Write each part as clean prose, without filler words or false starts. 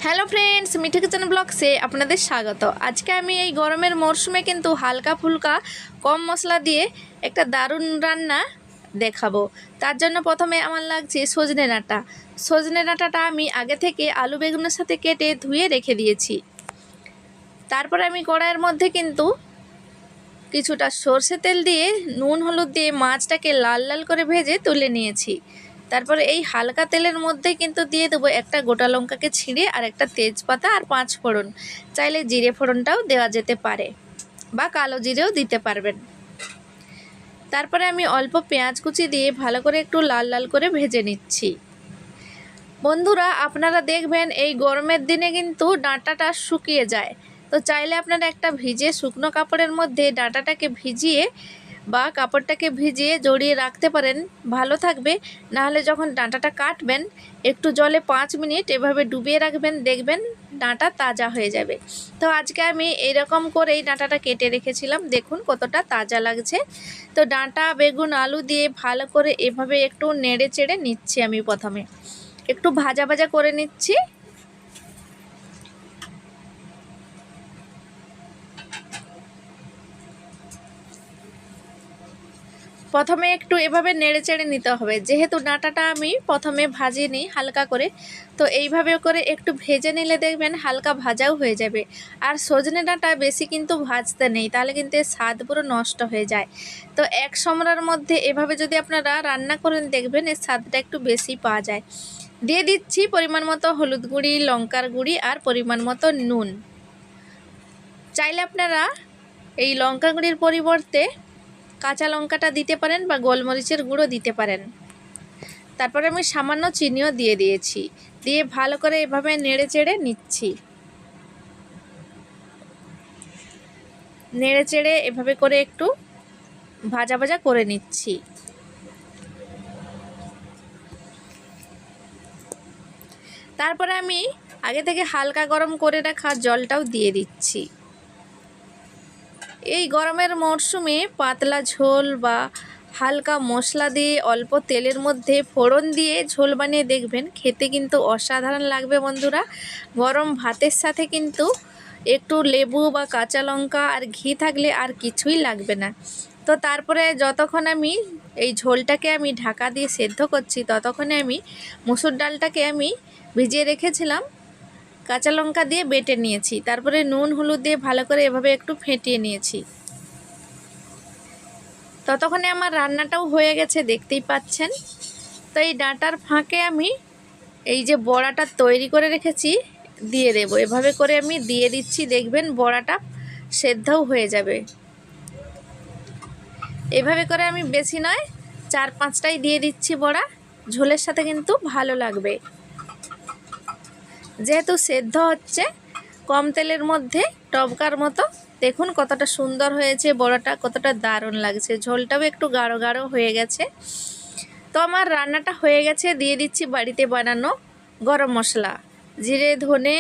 Hello friends, Mithu kitchen ব্লগসে আপনাদের স্বাগত। আজকে আমি এই গরমের মরশুমে কিন্তু হালকা ফুলকা কম মশলা দিয়ে একটা দারুণ রান্না দেখাবো। তার জন্য প্রথমে আমার লাগছে সজনে ডাঁটা। সজনে ডাঁটাটা আমি আগে থেকে আলু বেগুনের সাথে কেটে ধুয়ে রেখে দিয়েছি। তারপর আমি কড়াইয়ের মধ্যে কিন্তু কিছুটা সর্ষে তেল দিয়ে নুন হলুদ দিয়ে মাছটাকে লাল লাল করে ভেজে তুলে নিয়েছি। তারপরে এই হালকা তেলের মধ্যে কিন্তু দিয়ে দেবো একটা গোটা লঙ্কাকে ছিঁড়ে আর একটা তেজপাতা আর 5 ফোড়ন। চাইলে জিরে ফোড়নটাও দেওয়া যেতে পারে বা কালো জিরেও দিতে পারবেন। তারপরে আমি অল্প পেঁয়াজ কুচি দিয়ে ভালো করে একটু লাল লাল করে ভেজে নিচ্ছি। বন্ধুরা, আপনারা দেখবেন এই গরমের দিনে কিন্তু ডাঁটাটা শুকিয়ে যায়, তো চাইলে আপনারা একটা ভিজে শুকনো কাপড়ের মধ্যে ডাঁটাটাকে ভিজিয়ে বা কাপড়টাকে ভিজিয়ে জড়িয়ে রাখতে পারেন, ভালো থাকবে। নাহলে যখন ডাঁটাটা কাটবেন একটু জলে 5 মিনিট এভাবে ডুবিয়ে রাখবেন, দেখবেন ডাঁটা তাজা হয়ে যাবে। তো আজকে আমি এইরকম করেই ডাঁটাটা কেটে রেখেছিলাম, দেখুন কতটা তাজা লাগছে। তো ডাঁটা বেগুন আলু দিয়ে ভালো করে এভাবে একটু নেড়ে চেড়ে নিচ্ছি। আমি প্রথমে একটু ভাজা ভাজা করে নিচ্ছি। প্রথমে একটু এভাবে নেড়ে চেড়ে নিতে হবে, যেহেতু ডাঁটাটা আমি প্রথমে ভাজিনি হালকা করে, তো এইভাবে করে একটু ভেজে নিলে দেখবেন হালকা ভাজাও হয়ে যাবে। আর সজনে ডাঁটা বেশি কিন্তু ভাজতে নেই, তাহলে কিন্তু এর স্বাদ পুরো নষ্ট হয়ে যায়। তো এক সমরার মধ্যে এভাবে যদি আপনারা রান্না করেন দেখবেন এর স্বাদটা একটু বেশি পাওয়া যায়। দিয়ে দিচ্ছি পরিমাণ মতো হলুদ গুঁড়ি, লঙ্কার গুঁড়ি আর পরিমাণ মতো নুন। চাইলে আপনারা এই লঙ্কা গুঁড়ির পরিবর্তে কাঁচা লঙ্কাটা দিতে পারেন বা গোলমরিচের গুঁড়ো দিতে পারেন। তারপরে আমি সামান্য চিনিও দিয়ে দিয়েছি, দিয়ে ভালো করে এভাবে নেড়ে চেড়ে নিচ্ছি। নেড়ে চেড়ে এভাবে করে একটু ভাজা ভাজা করে নিচ্ছি। তারপরে আমি আগে থেকে হালকা গরম করে রাখা জলটাও দিয়ে দিচ্ছি। এই গরমের মরশুমে পাতলা ঝোল বা হালকা মশলা দিয়ে অল্প তেলের মধ্যে ফোড়ন দিয়ে ঝোল বানিয়ে দেখবেন, খেতে কিন্তু অসাধারণ লাগবে। বন্ধুরা, গরম ভাতের সাথে কিন্তু একটু লেবু বা কাঁচা লঙ্কা আর ঘি থাকলে আর কিছুই লাগবে না। তো তারপরে যতক্ষণ আমি এই ঝোলটাকে আমি ঢাকা দিয়ে সেদ্ধ করছি, ততক্ষণে আমি মসুর ডালটাকে আমি ভিজিয়ে রেখেছিলাম, কাঁচা লঙ্কা দিয়ে বেটে নিয়েছি। তারপরে নুন হলুদ দিয়ে ভালো করে এভাবে একটু ফেটিয়ে নিয়েছি। ততক্ষণে আমার রান্নাটাও হয়ে গেছে, দেখতেই পাচ্ছেন। তো এই ডাঁটার ফাঁকে আমি এই যে বড়াটা তৈরি করে রেখেছি দিয়ে দেবো। এভাবে করে আমি দিয়ে দিচ্ছি, দেখবেন বড়াটা সেদ্ধও হয়ে যাবে। এভাবে করে আমি বেশি নয় 4-5টাই দিয়ে দিচ্ছি বড়া, ঝোলের সাথে কিন্তু ভালো লাগবে। যেহেতু সেদ্ধ হচ্ছে কম তেলের মধ্যে টবকার মতো, দেখুন কতটা সুন্দর হয়েছে বড়াটা, কতটা দারুণ লাগছে। ঝোলটাও একটু গাঢ় গাঢ় হয়ে গেছে। তো আমার রান্নাটা হয়ে গেছে। দিয়ে দিচ্ছি বাড়িতে বানানো গরম মশলা, জিরে ধনে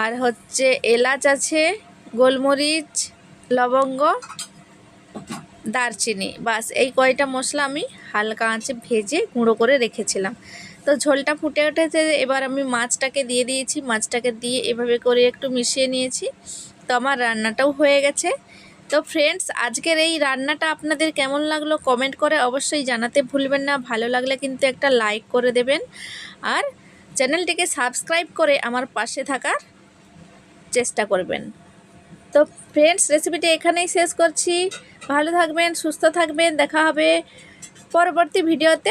আর হচ্ছে এলাচ আছে, গোলমরিচ, লবঙ্গ, দারচিনি, বাস এই কয়টা মশলা আমি হালকা আঁচে ভেজে গুঁড়ো করে রেখেছিলাম। তো ঝোলটা ফুটে উঠেছে, এবার আমি মাছটাকে দিয়ে দিয়েছি। মাছটাকে দিয়ে এভাবে করে একটু মিশিয়ে নিয়েছি। তো আমার রান্নাটাও হয়ে গেছে। তো ফ্রেন্ডস, আজকের এই রান্নাটা আপনাদের কেমন লাগলো কমেন্ট করে অবশ্যই জানাতে ভুলবেন না। ভালো লাগলে কিন্তু একটা লাইক করে দেবেন আর চ্যানেলটিকে সাবস্ক্রাইব করে আমার পাশে থাকার চেষ্টা করবেন। তো ফ্রেন্ডস, রেসিপিটি এখানেই শেষ করছি। ভালো থাকবেন, সুস্থ থাকবেন, দেখা হবে পরবর্তী ভিডিওতে।